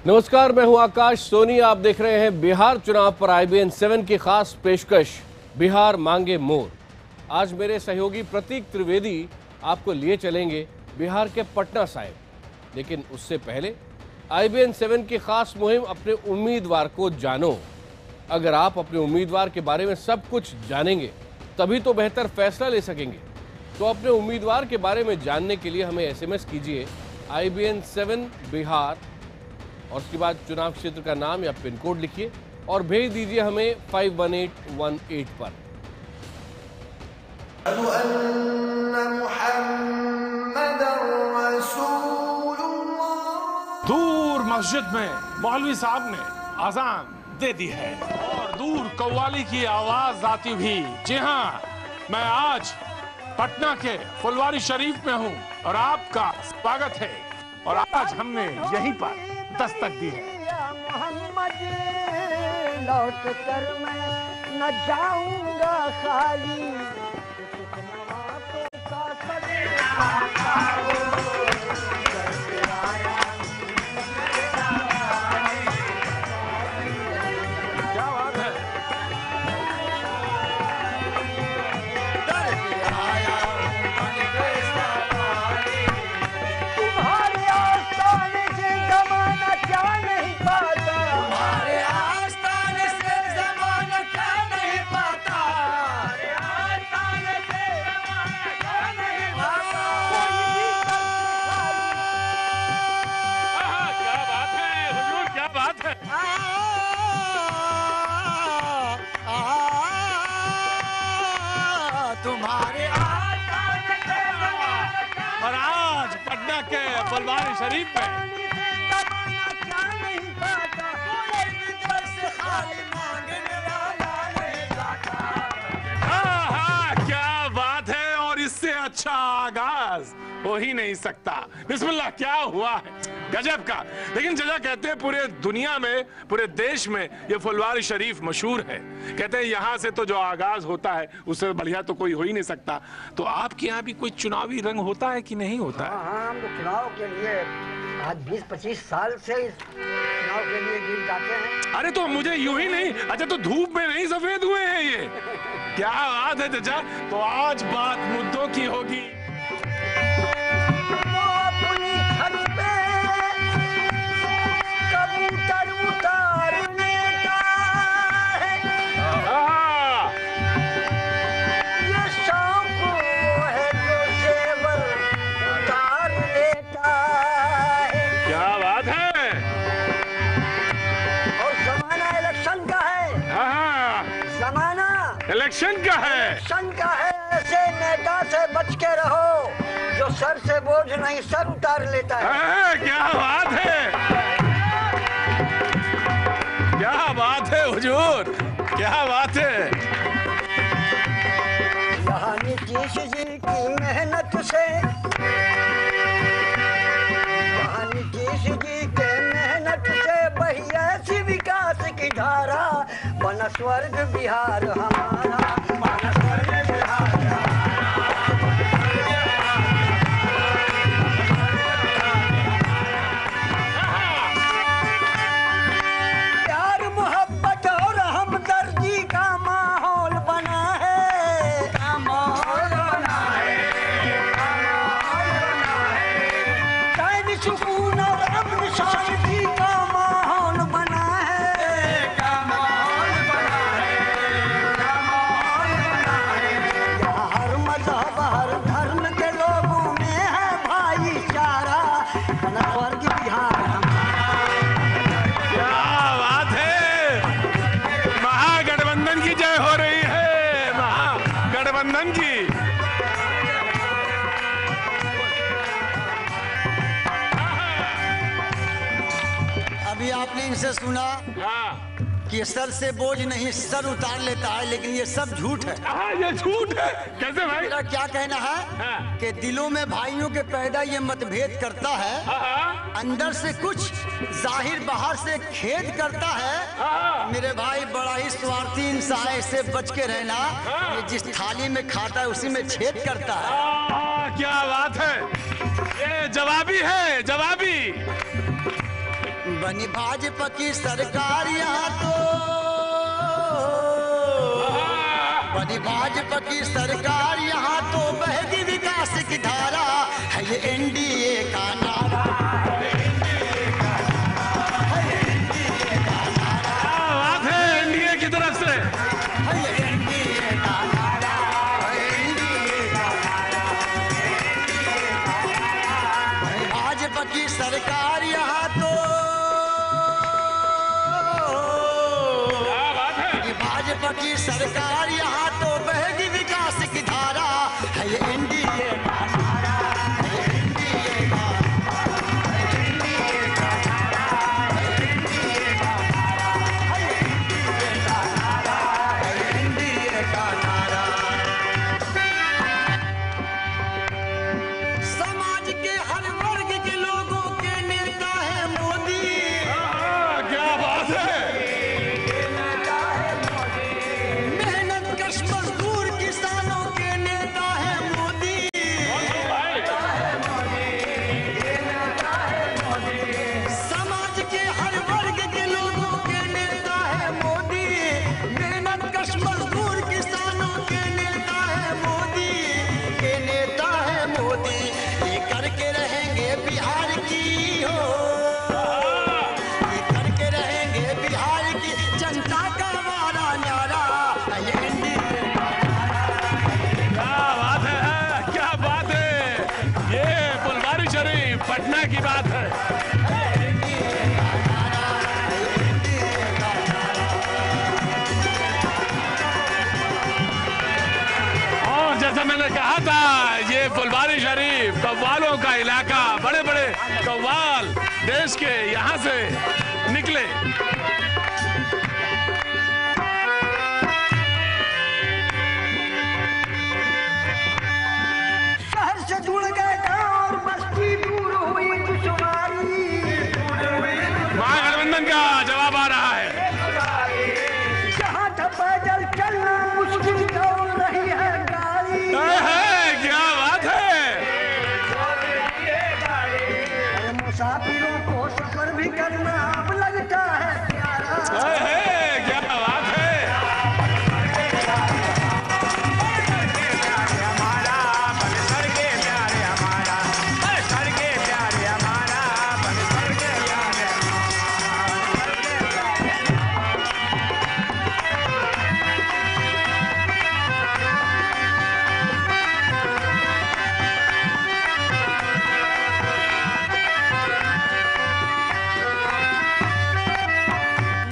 नमस्कार, मैं हूं आकाश सोनी। आप देख रहे हैं बिहार चुनाव पर IBN 7 की खास पेशकश बिहार मांगे मोर। आज मेरे सहयोगी प्रतीक त्रिवेदी आपको लिए चलेंगे बिहार के पटना साहिब, लेकिन उससे पहले IBN 7 की खास मुहिम अपने उम्मीदवार को जानो। अगर आप अपने उम्मीदवार के बारे में सब कुछ जानेंगे तभी तो बेहतर फैसला ले सकेंगे। तो अपने उम्मीदवार के बारे में जानने के लिए हमें SMS कीजिए IBN 7 बिहार और उसके बाद चुनाव क्षेत्र का नाम या पिन कोड लिखिए और भेज दीजिए हमें 51818 पर। दूर मस्जिद में मौलवी साहब ने अजान दे दी है और दूर कव्वाली की आवाज आती हुई। जी हाँ, मैं आज पटना के फुलवारी शरीफ में हूँ और आपका स्वागत है। और आज हमने यहीं पर दस्तक दी है। मोहम्मद लौट कर मैं न जाऊंगा खाली। क्या बात है। तुम्हारे आस्थाने से जमाना क्या नहीं पाता। तुम्हारे आस्थाने से जमाना क्या नहीं पाता। तुम्हारे आस्थाने से जमाना क्या नहीं पाता। क्या बात है हुजूर, क्या बात है। तुम्हारे आस्थाने से जमाना क्या और आज पटना के फुलवारी शरीफ में जमाना क्या नहीं पाता। कोई विदेश से खाली मांगने वाला नहीं जाता। हाँ, क्या बात है। और इससे अच्छा आगाज हो ही नहीं सकता। बिस्मिल्लाह, क्या हुआ है, गजब का। लेकिन जजा कहते हैं पूरे दुनिया में, पूरे देश में ये फुलवारी शरीफ मशहूर है। कहते हैं यहाँ से तो जो आगाज होता है उससे बढ़िया तो कोई हो ही नहीं सकता। तो आपके यहाँ भी कोई चुनावी रंग होता है कि नहीं होता है? हाँ, हम तो चुनाव के लिए आज 20-25 साल से इस चुनाव के लिए गीत गाते हैं। अरे तो मुझे यूं ही नहीं, अच्छा तो धूप में नहीं सफेद हुए हैं ये? क्या बात है जजा। तो आज बात मुद्दों की होगी। वो अपनी छत पे कबूतर उतारने का है। हाँ, ये शौक वो है जो जेवर उतार लेता है। क्या बात है। और जमाना इलेक्शन का है। हाँ, जमाना इलेक्शन का है। इलेक्शन का है। ऐसे नेता से बच के रहो जो सर से बोझ नहीं सर उतार लेता है। हाँ, क्या बात है, क्या बात है हुजूर, क्या बात है। यहाँ नीतीश जी की मेहनत से, यहाँ नीतीश जी के मेहनत से बही ऐसी विकास की धारा। बना स्वर्ग बिहार हमारा, बना स्वर्ग बिहार प्यार मोहब्बत और हमदर्दी का माहौल बना है। माहौल बना है, चैन सुकून और अमन शांति का माहौल बना है। यहाँ हर मजहब हर धर्म के लोगों में है भाईचारा। बना स्वर्ग बिहार क्या बात है। महागठबंधन की जय हो रही है, महागठबंधन की। अभी आपने इनसे सुना हाँ, कि सर से बोझ नहीं सर उतार लेता है, लेकिन ये सब झूठ है। हाँ, ये झूठ है। कैसे भाई? मेरा क्या कहना है हाँ। कि दिलों में भाइयों के पैदा ये मतभेद करता है। हाँ, अंदर से कुछ, जाहिर बाहर से खेद करता है। हाँ। मेरे भाई बड़ा ही स्वार्थी इंसान है, इससे बच के रहना। ये जिस थाली में खाता है उसी में छेद करता है। क्या बात है, ये जवाबी है, जवाबी। बनी भाजपा की सरकार यहाँ तो, बनी भाजपा की सरकार यहाँ तो बहेगी विकास की धारा, है ये एनडीए का नारा, बात है एनडीए की तरफ से। भाजपा की सरकार यहाँ तो, भाजपा की सरकार यहाँ तो बहेगी विकास की धारा, है ये एनडीए का नारा, है एनडीए का, एनडीए का नारा, एनडीए का नारा, एनडीए का नारा, एनडीए का नारा। समाज के हर वर्ग के लोगों के नेता है मोदी, क्या बात है। मेहनत कश मजदूर किसानों के नेता है मोदी, समाज के हर वर्ग के लोगों के नेता है मोदी, मेहनत कश मजदूर किसानों के नेता है मोदी, के नेता है मोदी। ये करके रहेंगे बिहार की हो, ये करके रहेंगे बिहार की जनता का वारा न्यारा, ये एनडीए का क्या बात है, क्या बात है। ये फुलवारी शरीफ पटना की बात है। और जैसा मैंने कहा था, ये फुलवारी शरीफ कव्वालों का इलाका, बड़े बड़े कव्वाल देश के यहाँ से निकले। शहर से जुड़ गए गांव और बस्ती, दूर हुई दुश्वारी, महागठबंधन का जवाब आ रहा है। जहाँ था पैदल चलना मुश्किल दौड़ रही है गाड़ी, क्या बात है। मुसाफिरों को सफर भी करना अब लगता है प्यारा, क्या बात है।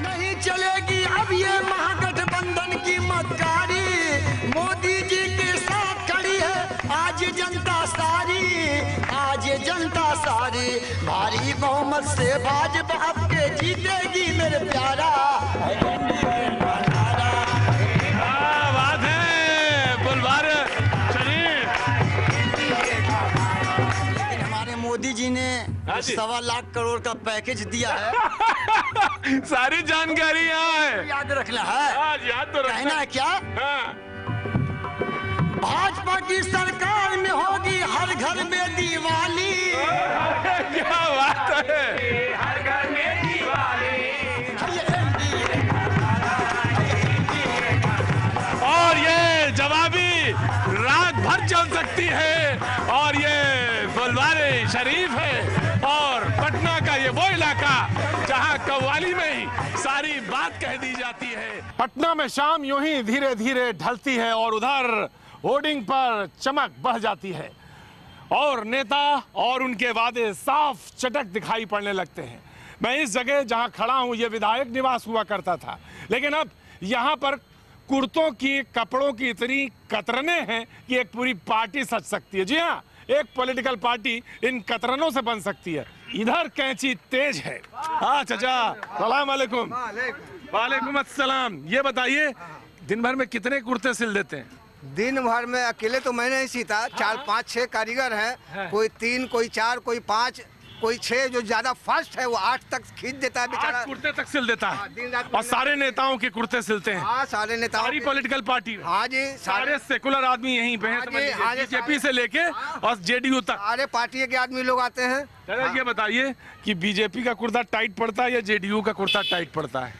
नहीं चलेगी अब ये महागठबंधन की मक्कारी, मोदी जी के साथ खड़ी है आज जनता सारी, आज ये जनता सारी, भारी बहुमत से भाजपा आपके जीतेगी मेरे प्यारा, है एनडीए का नारा। क्या बात है, फुलवारी शरीफ। लेकिन हमारे मोदी जी ने हाँ जी। 1.25 लाख करोड़ का पैकेज दिया है, सारी जानकारी यहाँ है। याद रखना है, आज याद तो कहना रखना है क्या, हाँ। भाजपा की सरकार में होगी हर घर में दिवाली, क्या बात है। हर घर में दिवाली, ये एनडीए का नारा, ये एनडीए का नारा। और ये जवाबी रात भर चल सकती है। और ये फुलवारी शरीफ है और पटना का ये वो इलाका जहां कव्वाली में ही सारी बात कह दी जाती है। पटना में शाम यूं ही धीरे धीरे ढलती है और उधर होर्डिंग पर चमक बढ़ जाती है और नेता और उनके वादे साफ चटक दिखाई पड़ने लगते हैं। मैं इस जगह जहां खड़ा हूं ये विधायक निवास हुआ करता था, लेकिन अब यहाँ पर कुर्तों की, कपड़ों की इतनी कतरने हैं कि एक पूरी पार्टी सज सकती है। जी हाँ, एक पॉलिटिकल पार्टी इन कतरनों से बन सकती है। इधर कैंची तेज है। हाँ चाचा, सलाम वालेकुम। वालेकुम अस्सलाम। ये बताइए, दिन भर में कितने कुर्ते सिल देते हैं? दिन भर में अकेले तो मैं नहीं सीता, 4 5 6 कारीगर हैं, कोई 3 कोई 4 कोई 5, कोई 6 जो ज्यादा फास्ट है वो 8 तक खींच देता है बेचारा। 8 कुर्ते तक सिल देता हाँ, है दिन रात और सारे नेताओं के कुर्ते सिलते हैं। हाँ, सारे नेताओं सारी के- पॉलिटिकल पार्टी में। हाँ जी, सारे सेकुलर आदमी यहीं पे हैं, हाँ जी, समझ लीजिए, हाँ जी, बीजेपी सारे- से लेके और जेडीयू तक। सारे पार्टी के आदमी लोग आते हैं। दादा ये बताइए कि बीजेपी का कुर्ता टाइट पड़ता है या जेडीयू का कुर्ता टाइट पड़ता है?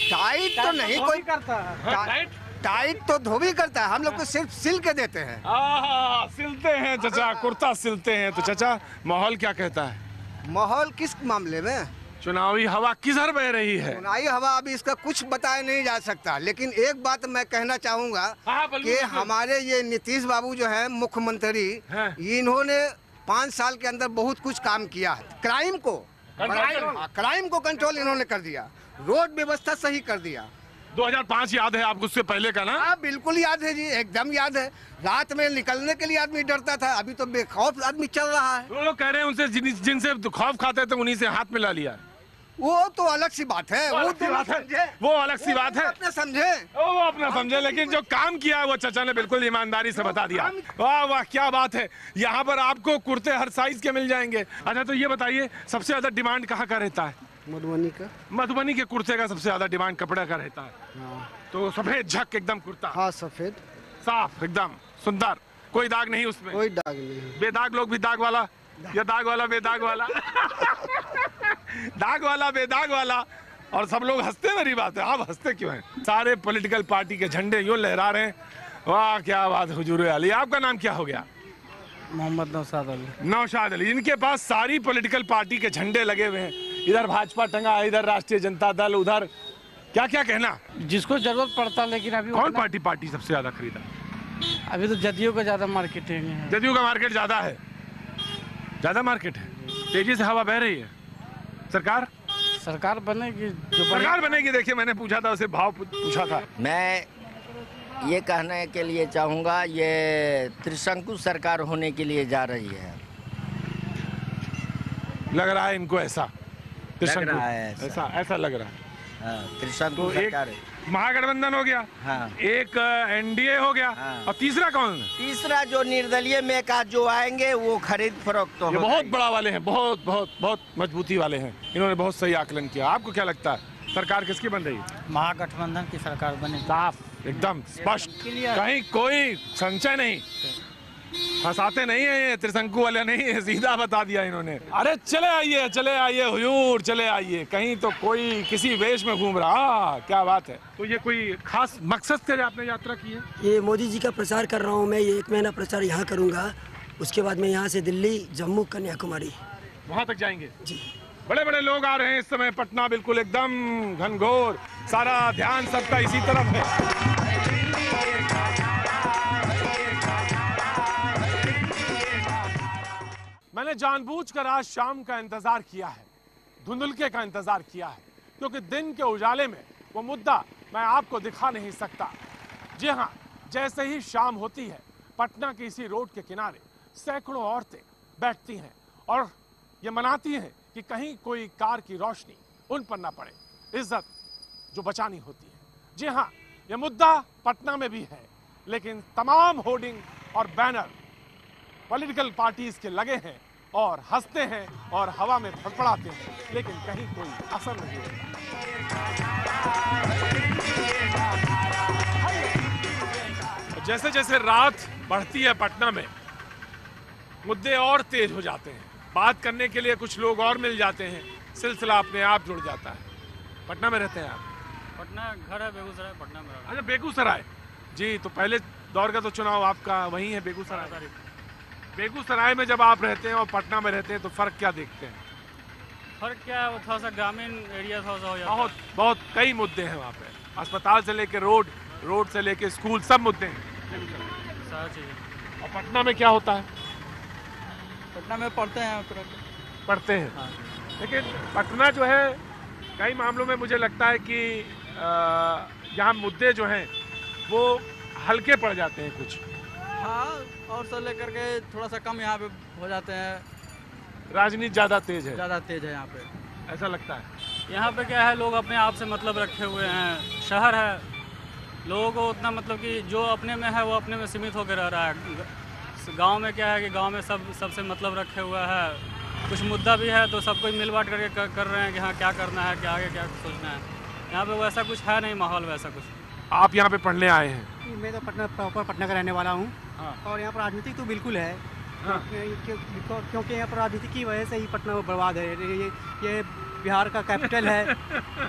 टाइट तो नहीं कोई करता है। टाइट टाइट तो धोबी करता है, हम लोग तो सिर्फ सिल के देते हैं। सिलते हैं चाचा, कुर्ता सिलते हैं। तो चाचा माहौल क्या कहता है? माहौल किस मामले में? चुनावी हवा किधर बह रही है? चुनावी हवा अभी इसका कुछ बताया नहीं जा सकता, लेकिन एक बात मैं कहना चाहूंगा हाँ, बिल्कुल, कि बिल्कुल। हमारे ये नीतीश बाबू जो है मुख्यमंत्री, हैं। इन्होंने 5 साल के अंदर बहुत कुछ काम किया है। क्राइम को कंट्रोल इन्होंने कर दिया, रोड व्यवस्था सही कर दिया। 2005 याद है आपको? उससे पहले का ना? हाँ बिल्कुल याद है जी, एकदम याद है। रात में निकलने के लिए आदमी डरता था, अभी तो बेखौफ आदमी चल रहा है। वो लोग कह रहे हैं उनसे जिनसे खौफ खाते थे उन्हीं से हाथ मिला लिया। वो तो अलग सी बात है, वो वो अलग सी तो बात है, समझे। वो अलग सी बात है। अपने समझे। वो अपना समझे, लेकिन जो काम किया है वो चाचा ने बिल्कुल ईमानदारी से बता दिया। वाह वाह क्या बात है। यहाँ पर आपको कुर्ते हर साइज के मिल जाएंगे। अच्छा तो ये बताइए सबसे ज्यादा डिमांड कहाँ का रहता है? मधुबनी का। मधुबनी के कुर्ते का सबसे ज्यादा डिमांड कपड़े का रहता है। तो सफेद झक एकदम कुर्ता, हाँ सफेद, साफ एकदम सुंदर, कोई दाग नहीं उसमें। कोई दाग नहीं। बेदाग लोग भी दाग वाला, या दाग वाला बेदाग वाला दाग वाला बेदाग वाला, और सब लोग हंसते। मेरी बात है, आप हंसते क्यों हैं? सारे पॉलिटिकल पार्टी के झंडे यूं लहरा रहे हैं। वाह क्या बात, हुजूर अली। आपका नाम क्या हो गया? मोहम्मद नौशाद अली। नौशाद अली। इनके पास सारी पॉलिटिकल पार्टी के झंडे लगे हुए हैं। इधर भाजपा टंगा है, इधर राष्ट्रीय जनता दल, उधर क्या क्या कहना। जिसको जरूरत पड़ता, लेकिन अभी कौन पार्टी सबसे ज्यादा खरीदा? अभी तो जदयू का ज्यादा मार्केटिंग है। जदयू का मार्केट ज्यादा है, ज्यादा मार्केट है, तेजी से हवा बह रही है। सरकार बनेगी जो सरकार बनेगी। देखिए मैंने पूछा था, उसे भाव पूछा था। मैं ये कहने के लिए चाहूँगा, ये त्रिशंकु सरकार होने के लिए जा रही है। लग रहा है इनको ऐसा, लग रहा है ऐसा लग रहा है। त्रिशंकु तो एक सरकार। महागठबंधन हो गया, हाँ। एक एनडीए हो गया, हाँ। और तीसरा कौन? तीसरा जो निर्दलीय में का जो आएंगे वो खरीद फरोख्त तो ये हो बहुत जाएगी। बड़ा वाले हैं, बहुत बहुत बहुत मजबूती वाले हैं। इन्होंने बहुत सही आकलन किया। आपको क्या लगता है सरकार किसकी बन रही है? महागठबंधन की सरकार बनेगी। साफ एकदम स्पष्ट, कहीं कोई संशय नहीं। फंसाते नहीं है ये, त्रिशंकु वाले नहीं है, सीधा बता दिया इन्होंने। अरे चले आइए हुजूर, चले आइए। कहीं तो कोई किसी वेश में घूम रहा। क्या बात है। तो ये कोई खास मकसद से आपने यात्रा की है? ये मोदी जी का प्रचार कर रहा हूँ मैं। ये 1 महीना प्रचार यहाँ करूँगा, उसके बाद मैं यहाँ से दिल्ली, जम्मू, कन्याकुमारी वहाँ तक जाएंगे जी। बड़े बड़े लोग आ रहे हैं इस समय। पटना बिल्कुल एकदम घनघोर, सारा ध्यान सबका इसी तरफ है। मैंने जानबूझकर आज शाम का इंतजार किया है, धुंधलके का इंतजार किया है, क्योंकि दिन के उजाले में वो मुद्दा मैं आपको दिखा नहीं सकता। जी हाँ, जैसे ही शाम होती है, पटना के इसी रोड के किनारे सैकड़ों औरतें बैठती हैं और ये मनाती हैं कि कहीं कोई कार की रोशनी उन पर ना पड़े। इज्जत जो बचानी होती है। जी हाँ, ये मुद्दा पटना में भी है, लेकिन तमाम होर्डिंग और बैनर पॉलिटिकल पार्टीज के लगे हैं और हंसते हैं और हवा में फड़फड़ाते हैं, लेकिन कहीं कोई असर नहीं होता। जैसे जैसे रात बढ़ती है पटना में, मुद्दे और तेज हो जाते हैं। बात करने के लिए कुछ लोग और मिल जाते हैं, सिलसिला अपने आप जुड़ जाता है। पटना में रहते हैं आप? पटना घर है, बेगूसराय पटना में। अच्छा बेगूसराय जी। तो पहले दौर का तो चुनाव आपका वहीं है, बेगूसराय। बेगूसराय में जब आप रहते हैं और पटना में रहते हैं तो फर्क क्या देखते हैं? फर्क क्या है, वो थोड़ा सा ग्रामीण एरिया थोड़ा सा हो जाता है। बहुत बहुत कई मुद्दे हैं वहाँ पे। अस्पताल से लेके रोड से लेके स्कूल, सब मुद्दे हैं सारा चीज़। और पटना में क्या होता है? पटना में पढ़ते हैं। हाँ। लेकिन पटना जो है कई मामलों में मुझे लगता है कि यहाँ मुद्दे जो हैं वो हल्के पड़ जाते हैं कुछ। हाँ, और से लेकर के थोड़ा सा कम यहाँ पे हो जाते हैं। राजनीति ज़्यादा तेज है, ज़्यादा तेज है यहाँ पे, ऐसा लगता है। यहाँ पे क्या है, लोग अपने आप से मतलब रखे हुए हैं। शहर है, लोगों को उतना मतलब कि जो अपने में है वो अपने में सीमित होकर रह रहा है। गांव में क्या है कि गांव में सबसे मतलब रखे हुआ है। कुछ मुद्दा भी है तो सब कोई मिल बांट करके कर रहे हैं कि हाँ क्या करना है, क्या आगे क्या सोचना है। यहाँ पे वैसा कुछ है नहीं, माहौल वैसा कुछ। आप यहाँ पे पढ़ने आए हैं? मैं तो पटना प्रॉपर पटना का रहने वाला हूँ। हाँ। और यहाँ पर राजनीति तो बिल्कुल है। हाँ। क्योंकि यहाँ पर राजनीति की वजह से ही पटना बर्बाद है। ये बिहार का कैपिटल है,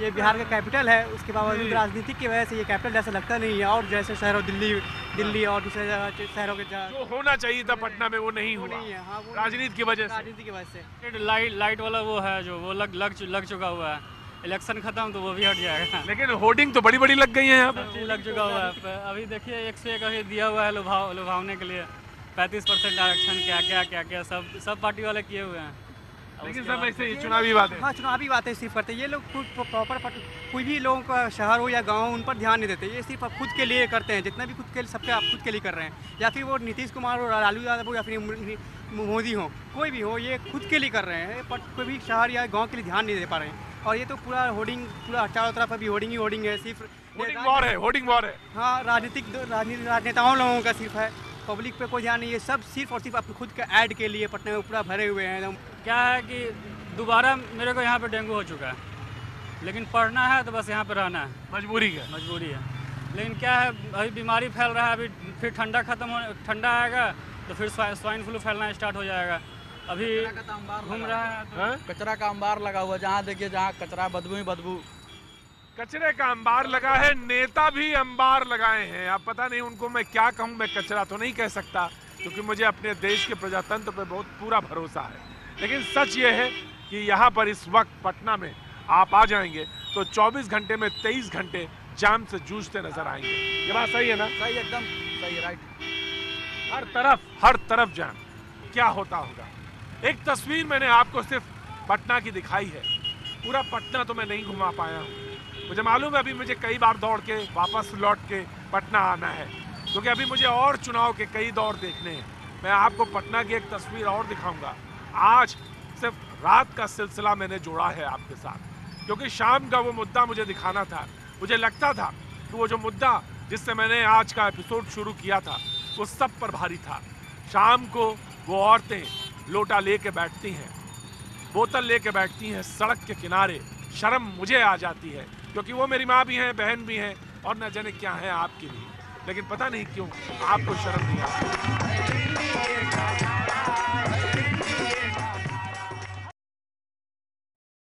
ये बिहार का कैपिटल है, उसके बावजूद राजनीति की वजह से ये कैपिटल जैसा लगता नहीं है। और जैसे शहरों दिल्ली और दूसरे शहरों के जो होना चाहिए था पटना में वो नहीं हुआ, हाँ, राजनीति की वजह से। राजनीति की वजह से लाइट वाला वो है जो वो लग चुका हुआ है। इलेक्शन खत्म तो वो भी हट जाएगा। लेकिन होर्डिंग तो बड़ी बड़ी लग गई है यहाँ पे। लग चुका हुआ है। अभी देखिए 101 अभी दिया हुआ है लुभावने के लिए। 35% आरक्षण क्या सब पार्टी वाले किए हुए हैं। लेकिन सब ऐसे ही चुनावी बातें। हाँ, चुनावी बातें सिर्फ करते हैं ये लोग। प्रॉपर कोई भी लोगों का शहर हो या गांव हो, उन पर ध्यान नहीं देते। ये सिर्फ खुद के लिए करते हैं। जितना भी खुद के सबके आप खुद के लिए कर रहे हैं। या फिर वो नीतीश कुमार हो, लालू यादव हो, या फिर मोदी हो, कोई भी हो, ये खुद के लिए कर रहे हैं। पर कोई भी शहर या गाँव के लिए ध्यान नहीं दे पा रहे हैं। और ये तो पूरा होर्डिंग, पूरा चारों तरफ अभी होर्डिंग ही होर्डिंग है। सिर्फ होर्डिंग वॉर है। हाँ, राजनेताओं लोगों का सिर्फ है। पब्लिक पे कोई ध्यान नहीं है। सब सिर्फ और सिर्फ अपने खुद के ऐड के लिए पटना में पूरा भरे हुए हैं एकदम। क्या है कि दोबारा मेरे को यहाँ पे डेंगू हो चुका है, लेकिन पढ़ना है तो बस यहाँ पे रहना है। मजबूरी है। लेकिन क्या है, अभी बीमारी फैल रहा है। अभी फिर ठंडा आएगा तो फिर स्वाइन फ्लू फैलना स्टार्ट हो जाएगा। अभी घूम रहा है तो कचरा का अंबार लगा हुआ, जहाँ देखिए जहाँ कचरा बदबू ही बदबू। कचरे का अंबार लगा है। नेता भी अंबार लगाए हैं। अब पता नहीं उनको मैं क्या कहूँ। मैं कचरा तो नहीं कह सकता क्योंकि मुझे अपने देश के प्रजातंत्र पर बहुत पूरा भरोसा है। लेकिन सच ये है कि यहाँ पर इस वक्त पटना में आप आ जाएंगे तो 24 घंटे में 23 घंटे जाम से जूझते नजर आएंगे। ये बात सही है ना? सही, एकदम सही, राइट। हर तरफ जाम। क्या होता होगा? एक तस्वीर मैंने आपको सिर्फ पटना की दिखाई है। पूरा पटना तो मैं नहीं घुमा पाया हूँ। मुझे मालूम है अभी मुझे कई बार दौड़ के वापस लौट के पटना आना है क्योंकि अभी मुझे और चुनाव के कई दौर देखने हैं। मैं आपको पटना की एक तस्वीर और दिखाऊंगा। आज सिर्फ रात का सिलसिला मैंने जोड़ा है आपके साथ क्योंकि शाम का वो मुद्दा मुझे दिखाना था। मुझे लगता था कि वो जो मुद्दा जिससे मैंने आज का एपिसोड शुरू किया था वो सब पर भारी था। शाम को वो औरतें लोटा लेके बैठती हैं, बोतल लेके बैठती हैं सड़क के किनारे। शर्म मुझे आ जाती है क्योंकि वो मेरी माँ भी हैं, बहन भी हैं और न जाने क्या है आपके लिए। लेकिन पता नहीं क्यों आपको शर्म नहीं आती।